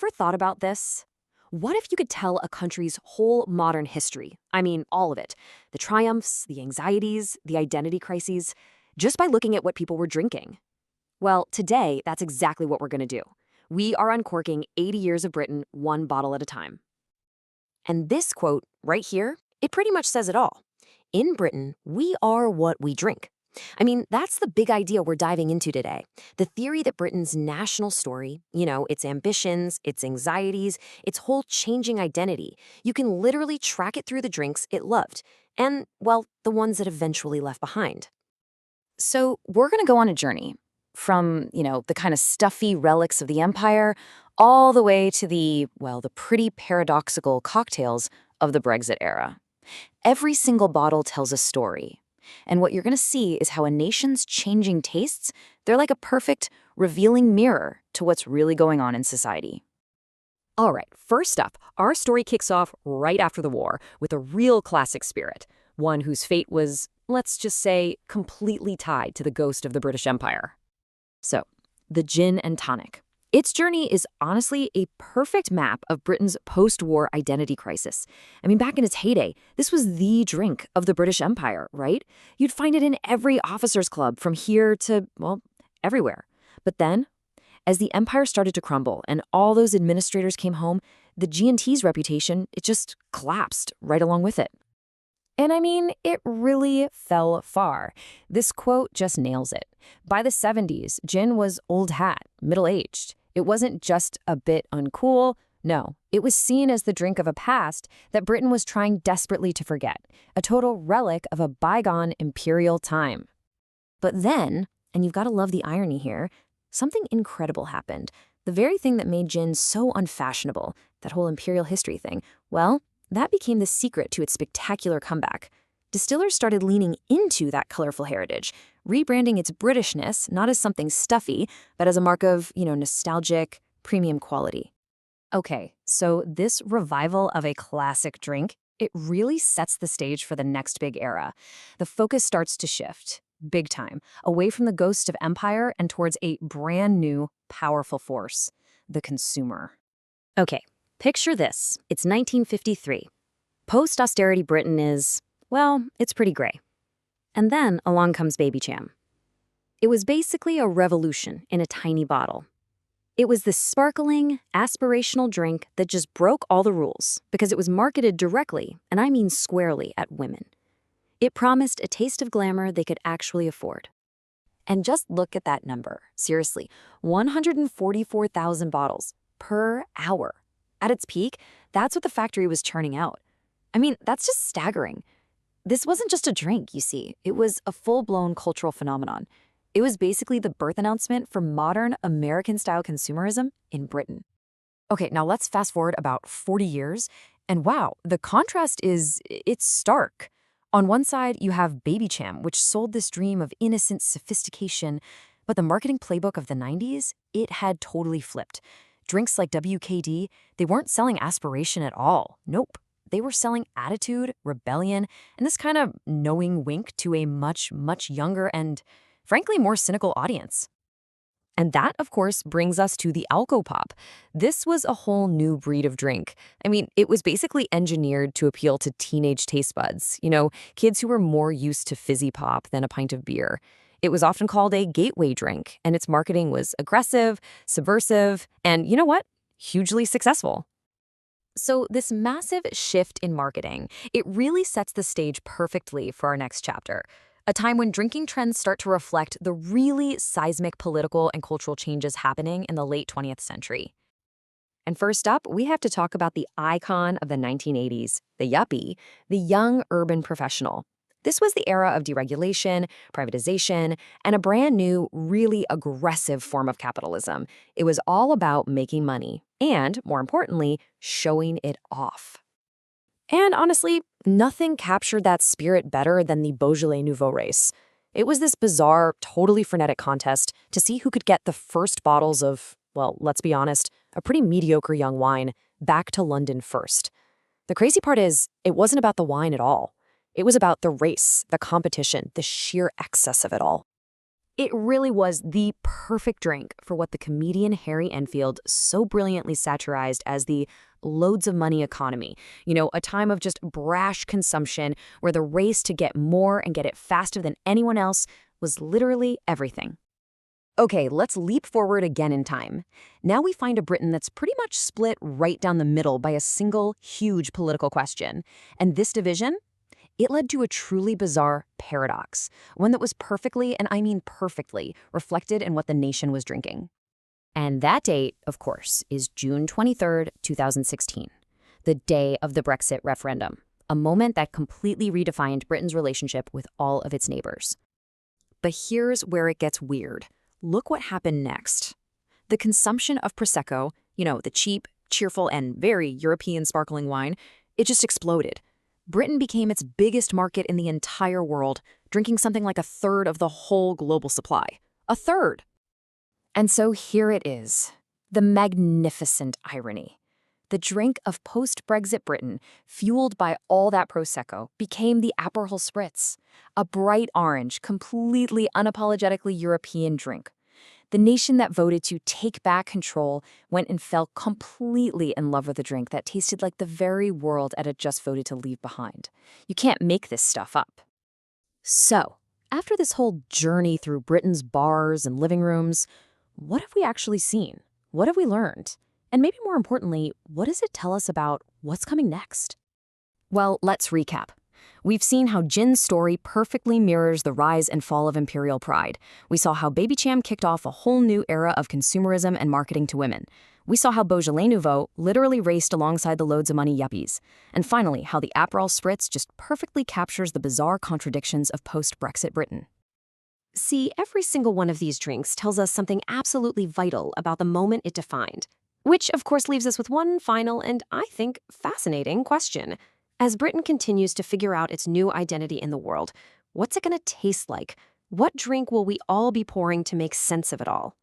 ever thought about this? What if you could tell a country's whole modern history? I mean, all of it. The triumphs, the anxieties, the identity crises, just by looking at what people were drinking. Well, today, that's exactly what we're going to do. We are uncorking 80 years of Britain, one bottle at a time. And this quote right here, it pretty much says it all. In Britain, we are what we drink. I mean, that's the big idea we're diving into today. The theory that Britain's national story, its ambitions, its anxieties, its whole changing identity, you can literally track it through the drinks it loved, and, well, the ones that eventually left behind. So we're going to go on a journey from, the kind of stuffy relics of the empire all the way to the pretty paradoxical cocktails of the Brexit era. Every single bottle tells a story. And what you're going to see is how a nation's changing tastes, they're like a perfect, revealing mirror to what's really going on in society. All right, first up, our story kicks off right after the war with a real classic spirit, one whose fate was, let's just say, completely tied to the ghost of the British Empire. So, the gin and tonic. Its journey is honestly a perfect map of Britain's post-war identity crisis. I mean, back in its heyday, this was the drink of the British Empire, right? You'd find it in every officers' club from here to, well, everywhere. But then, as the empire started to crumble and all those administrators came home, the G&T's reputation, it just collapsed right along with it. And I mean, it really fell far. This quote just nails it. By the 70s, gin was old hat, middle-aged. It wasn't just a bit uncool. No, it was seen as the drink of a past that Britain was trying desperately to forget, a total relic of a bygone imperial time. But then, and you've got to love the irony here, something incredible happened. The very thing that made gin so unfashionable, that whole imperial history thing, well, that became the secret to its spectacular comeback. Distillers started leaning into that colorful heritage, rebranding its Britishness not as something stuffy, but as a mark of, nostalgic, premium quality. Okay, so this revival of a classic drink, it really sets the stage for the next big era. The focus starts to shift, big time, away from the ghost of empire and towards a brand new, powerful force, the consumer. Okay, picture this. It's 1953. Post-austerity Britain is, well, it's pretty gray. And then along comes Baby Cham. It was basically a revolution in a tiny bottle. It was this sparkling, aspirational drink that just broke all the rules because it was marketed directly, and I mean squarely, at women. It promised a taste of glamour they could actually afford. And just look at that number. Seriously, 144,000 bottles per hour. At its peak, that's what the factory was churning out. I mean, that's just staggering. This wasn't just a drink, you see. It was a full-blown cultural phenomenon. It was basically the birth announcement for modern American-style consumerism in Britain. Okay, now let's fast forward about 40 years, and wow, the contrast it's stark. On one side, you have Baby Cham, which sold this dream of innocent sophistication, but the marketing playbook of the 90s, it had totally flipped. Drinks like WKD, they weren't selling aspiration at all. Nope. They were selling attitude, rebellion, and this kind of knowing wink to a much, much younger and, frankly, more cynical audience. And that, of course, brings us to the Alcopop. This was a whole new breed of drink. I mean, it was basically engineered to appeal to teenage taste buds, kids who were more used to fizzy pop than a pint of beer. It was often called a gateway drink, and its marketing was aggressive, subversive, and you know what? Hugely successful. So this massive shift in marketing, it really sets the stage perfectly for our next chapter, a time when drinking trends start to reflect the really seismic political and cultural changes happening in the late 20th century. And first up, we have to talk about the icon of the 1980s, the yuppie, the young urban professional. This was the era of deregulation, privatization, and a brand new, really aggressive form of capitalism. It was all about making money and, more importantly, showing it off. And honestly, nothing captured that spirit better than the Beaujolais Nouveau race. It was this bizarre, totally frenetic contest to see who could get the first bottles of, well, let's be honest, a pretty mediocre young wine back to London first. The crazy part is, it wasn't about the wine at all. It was about the race, the competition, the sheer excess of it all. It really was the perfect drink for what the comedian Harry Enfield so brilliantly satirized as the loads of money economy. A time of just brash consumption where the race to get more and get it faster than anyone else was literally everything. Okay, let's leap forward again in time. Now we find a Britain that's pretty much split right down the middle by a single, huge political question. And this division? It led to a truly bizarre paradox, one that was perfectly, and I mean perfectly, reflected in what the nation was drinking. And that date, of course, is June 23rd, 2016, the day of the Brexit referendum, a moment that completely redefined Britain's relationship with all of its neighbors. But here's where it gets weird. Look what happened next. The consumption of Prosecco, the cheap, cheerful, and very European sparkling wine, it just exploded. Britain became its biggest market in the entire world, drinking something like a third of the whole global supply. A third! And so here it is, the magnificent irony. The drink of post-Brexit Britain, fueled by all that Prosecco, became the Aperol Spritz, a bright orange, completely unapologetically European drink. The nation that voted to take back control went and fell completely in love with a drink that tasted like the very world it had just voted to leave behind. You can't make this stuff up. So, after this whole journey through Britain's bars and living rooms, what have we actually seen? What have we learned? And maybe more importantly, what does it tell us about what's coming next? Well, let's recap. We've seen how gin's story perfectly mirrors the rise and fall of imperial pride. We saw how Baby Cham kicked off a whole new era of consumerism and marketing to women. We saw how Beaujolais Nouveau literally raced alongside the loads of money yuppies. And finally, how the Aperol Spritz just perfectly captures the bizarre contradictions of post-Brexit Britain. See, every single one of these drinks tells us something absolutely vital about the moment it defined. Which, of course, leaves us with one final and, I think, fascinating question. As Britain continues to figure out its new identity in the world, what's it going to taste like? What drink will we all be pouring to make sense of it all?